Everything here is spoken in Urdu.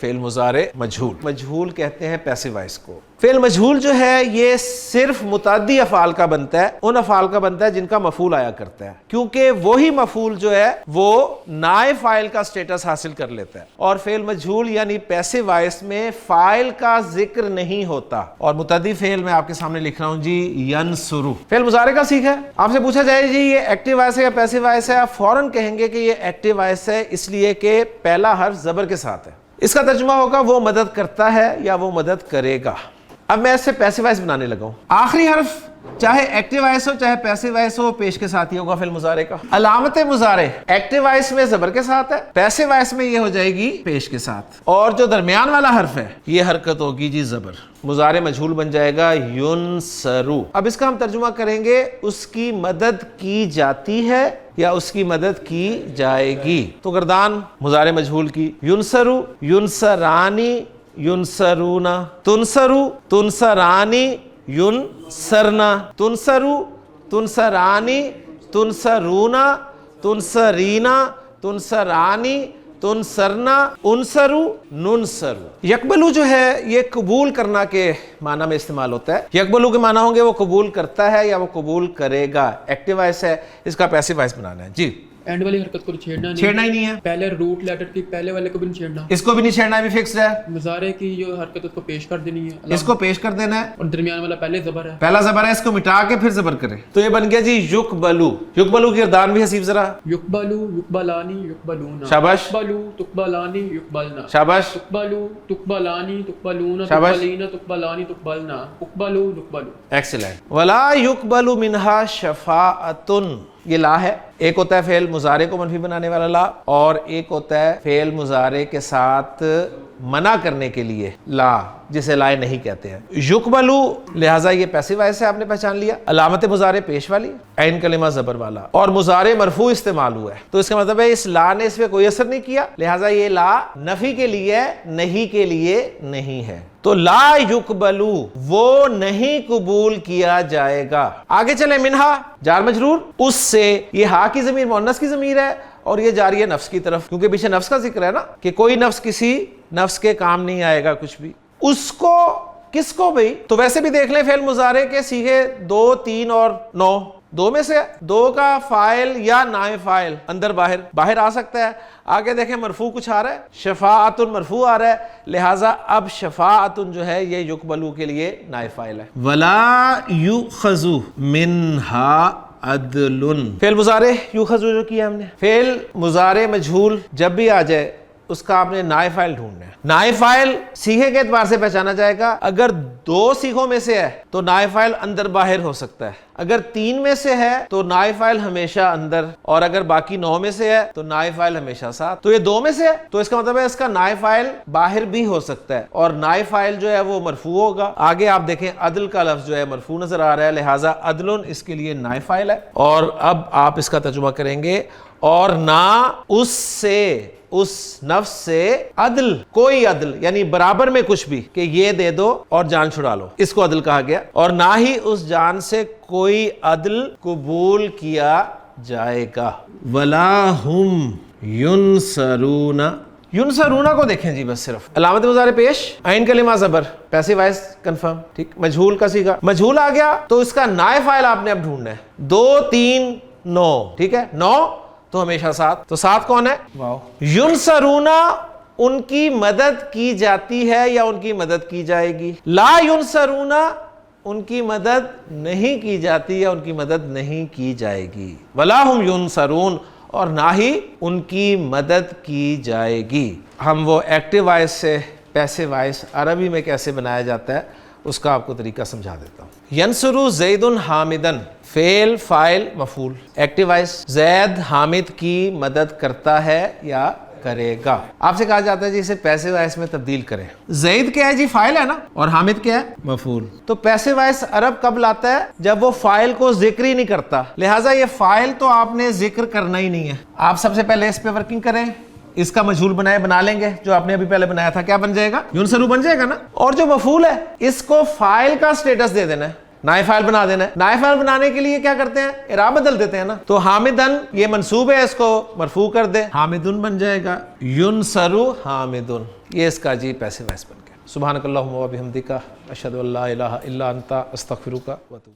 فعل مضارع مجہول، مجہول کہتے ہیں پیسو وائس کو۔ فعل مجہول جو ہے یہ صرف متعدی افعال کا بنتا ہے، ان افعال کا بنتا ہے جن کا مفعول آیا کرتا ہے، کیونکہ وہی مفعول جو ہے وہ نائب فاعل کا سٹیٹس حاصل کر لیتا ہے، اور فعل مجہول یعنی پیسو وائس میں فاعل کا ذکر نہیں ہوتا۔ اور متعدی فعل میں آپ کے سامنے لکھ رہا ہوں جی، ینصرو فعل مضارع کا سیکھ ہے۔ آپ سے پوچھا جائے جی یہ ایکٹیو وائس ہے یا پیسو وائس ہے، آپ فوراً کہیں گے کہ یہ ایکٹیو وائس ہے، اس لیے کہ پہلا حرف زبر کے ساتھ ہے۔ اس کا ترجمہ ہوگا وہ مدد کرتا ہے یا وہ مدد کرے گا۔ اب میں اس سے پیسو وائس بنانے لگا ہوں۔ آخری حرف چاہے ایکٹیو وائس ہو چاہے پیسو وائس ہو، پیش کے ساتھ ہی ہوگا فعل مضارع کا۔ علامت مضارع ایکٹیو وائس میں زبر کے ساتھ ہے، پیسو وائس میں یہ ہو جائے گی پیش کے ساتھ، اور جو درمیان والا حرف ہے یہ حرکت ہوگی جی زبر، مضارع مجہول بن جائے گا ینصرو۔ اب اس کا ہم ترجمہ کریں گے اس کی مدد کی جاتی ہے یا اس کی مدد کی جائے گی۔ تو گردان مضارع مجہول کی، ینصرو، ینصرانی، ینصرونا، تنصرو، تنصرانی، ینصرنا، تنصرو، تنصرانی، تنصرونا، تنصرینا، تنصرانی، تنصرنا، انصرو، ننصرو۔ یقبلو جو ہے یہ قبول کرنا کے معنی میں استعمال ہوتا ہے۔ یقبلو کے معنی ہوں گے وہ قبول کرتا ہے یا وہ قبول کرے گا، ایکٹیو وائس ہے، اس کا پیسو وائس بنانا ہے جی۔ اینڈ والی حرکت کو چھیڑنا ہی نہیں ہے، پہلے روٹ لیٹر کی پہلے والے کو بھی نہیں چھیڑنا، اس کو بھی نہیں چھیڑنا ہے، بھی فکسڈ ہے۔ مضارع کی جو حرکت اس کو پیش کر دینی ہے، اس کو پیش کر دینا ہے، اور درمیان والا پہلے زبر ہے، پہلا زبر ہے، اس کو مٹا کے پھر زبر کرے تو یہ بن گیا جی یقبلو۔ یقبلو کی گردان بھی حسیب ذرا، یقبلو، یقبلانی، یقبلونا، شاباش، یقبلو، تقبلانی، یقبلنا، شاباش، تقبلو، تقبلانی، تقبلونا، شاباش، تقبلینا، تقبلانی، تقبلنا، اقبلو، یقبلو۔ ایکسلنٹ۔ ولا یقبل منہا شفاعۃ، یہ لا ہے، ایک ہوتا ہے فعل مضارع کو منفی بنانے والا لا، اور ایک ہوتا ہے فعل مضارع کے ساتھ منع کرنے کے لیے لا، جسے لائے نہیں کہتے ہیں۔ یقبلو لہٰذا یہ پیسو وائس ہے، آپ نے پہچان لیا۔ علامت مضارع پیش والی، عین کلمہ زبر والا، اور مضارع مرفوع استعمال ہوا ہے، تو اس کا مطلب ہے اس لا نے اس پہ کوئی اثر نہیں کیا، لہٰذا یہ لا نفی کے لیے نہیں کے لیے نہیں ہے۔ تو لا یقبلو وہ نہیں قبول کیا جائے گا۔ آگے چلیں، منہا جار مجرور، اس سے، یہ ہا کی ضمیر مؤنث کی ضمیر ہے اور یہ جاری ہے نفس کی طرف، کیونکہ پیچھے نفس کا ذکر ہے نا کہ کوئی نفس کسی نفس کے کام نہیں آئے گا کچھ بھی۔ اس کو کس کو بھئی؟ تو ویسے بھی دیکھ لیں فعل مضارع کے صیغے 2، 3 اور 9، دو میں سے 2 کا فاعل یا نائب فاعل اندر باہر آ سکتا ہے۔ آگے دیکھیں مرفوع کچھ آ رہا ہے، شفاعت مرفوع آ رہا ہے، لہٰذا اب شفاعت جو ہے یہ یقبلو کے لیے نائب فاعل ہے۔ ولا یؤخذ منہا عدل، فعل مضارع یؤخذ جو کیا ہم نے، فعل مضارع مجہول جب بھی آ جائے اس کا آپ نے نائب فاعل ڈھونڈنا ہے۔ نائب فاعل صیغے کے اعتبار سے پہچانا جائے گا، اگر 2 صیغوں میں سے ہے تو نائب فاعل اندر باہر ہو سکتا ہے، اگر 3 میں سے ہے تو نائب فاعل ہمیشہ اندر، اور اگر باقی 9 میں سے ہے تو نائب فاعل ہمیشہ ساتھ۔ تو یہ 2 میں سے ہے تو اس کا مطلب ہے اس کا نائب فاعل باہر بھی ہو سکتا ہے، اور نائب فاعل جو ہے وہ مرفوع ہوگا۔ آگے آپ دیکھیں عدل کا لفظ جو ہے مرفوع نظر آ رہا ہے، لہٰذا عدل اس کے لیے نائب فاعل ہے۔ اور اب آپ اس کا ترجمہ کریں گے، اور نہ اس سے، اس نفس سے عدل، کوئی عدل یعنی برابر میں کچھ بھی کہ یہ دے دو اور جان چھڑا لو، اس کو عدل کہا گیا، اور نہ ہی اس جان سے کوئی عدل قبول کیا جائے گا۔ ولا ہم ینصرون، ینصرون کو دیکھیں جی، بس صرف علامت مضارع پیش، عین کلمہ زبر، پیسو وائس کنفرم، ٹھیک۔ مجہول کا صیغہ، مجہول آ گیا تو اس کا نائب فاعل آپ نے اب ڈھونڈنا ہے۔ 2، 3، 9، ٹھیک ہے، 9 تو ہمیشہ ساتھ، تو ساتھ کون ہے؟ واو۔ ینصرون ان کی مدد کی جاتی ہے یا ان کی مدد کی جائے گی۔ لا ینصرون ان کی مدد نہیں کی جاتی یا ان کی مدد نہیں کی جائے گی۔ ولا ہم ینصرون اور نہ ہی ان کی مدد کی جائے گی۔ ہم وہ ایکٹیو وائس سے پیسو وائس عربی میں کیسے بنایا جاتا ہے اس کا آپ کو طریقہ سمجھا دیتا ہوں۔ ینصرو زید حامدن، فعل فاعل مفعول، ایکٹیو وائس، زید حامد کی مدد کرتا ہے یا کرے گا۔ آپ سے کہا جاتا ہے جی اسے پیسو وائس میں تبدیل کریں۔ زید کیا ہے جی؟ فاعل ہے نا، اور حامد کیا ہے؟ مفعول۔ تو پیسو وائس عرب کب لاتا ہے؟ جب وہ فاعل کو ذکر ہی نہیں کرتا، لہٰذا یہ فاعل تو آپ نے ذکر کرنا ہی نہیں ہے۔ آپ سب سے پہلے اس پہ ورکنگ کریں، اس کا مجہول بنا لیں گے جو آپ نے ابھی پہلے بنایا تھا، کیا بن جائے گا؟ ینصرو بن جائے گا نا۔ اور جو مفعول ہے اس کو فاعل کا سٹیٹس دے دینا ہے، نائب فاعل بنا دینا ہے. نائب فاعل بنانے کے لیے کیا کرتے ہیں؟ اعراب بدل دیتے ہیں نا. تو حامدن یہ منصوب ہے, اس کو مرفوع کر دے, حامدن بن جائے گا. ینصرو حامدن, یہ اس کا جی پیسے وائس بن گیا. سبحانک اللہم و بحمدک اشہد ان لا الہ الا انت استغفرک و اتوب